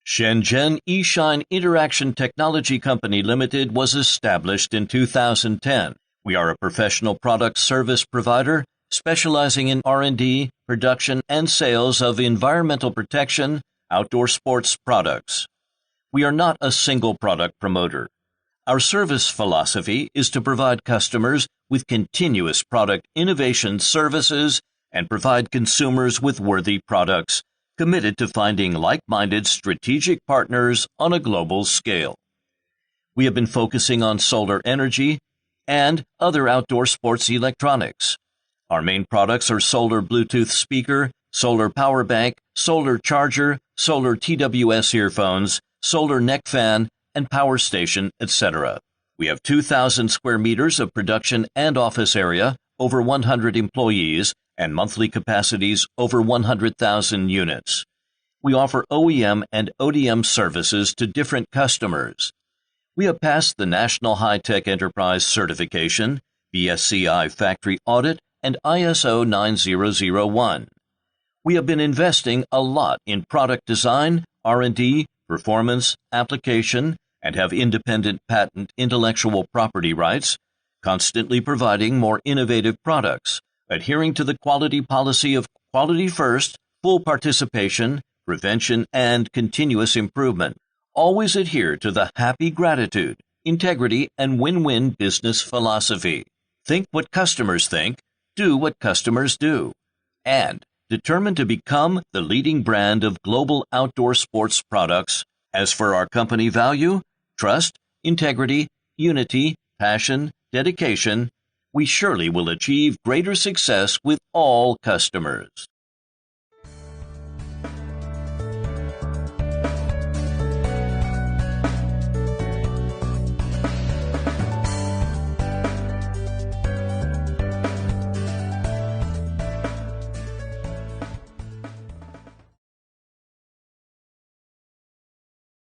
Shenzhen Eshine Interaction Technology Company Limited was established in 2010. We are a professional product service provider specializing in R&D, production, and sales of environmental protection, outdoor sports products. We are not a single product promoter. Our service philosophy is to provide customers with continuous product innovation services and provide consumers with worthy products, committed to finding like-minded strategic partners on a global scale. We have been focusing on solar energy and other outdoor sports electronics. Our main products are solar Bluetooth speaker, solar power bank, solar charger, solar TWS earphones, solar neck fan, and power station, etc. We have 2,000 square meters of production and office area, over 100 employees, and monthly capacities over 100,000 units. We offer OEM and ODM services to different customers. We have passed the National High-Tech Enterprise Certification, BSCI Factory Audit, and ISO 9001. We have been investing a lot in product design, R&D, performance, application, and have independent patent intellectual property rights, constantly providing more innovative products, adhering to the quality policy of quality first, full participation, prevention, and continuous improvement. Always adhere to the happy gratitude, integrity, and win-win business philosophy. Think what customers think, do what customers do, and determined to become the leading brand of global outdoor sports products. As for our company value, trust, integrity, unity, passion, dedication, we surely will achieve greater success with all customers.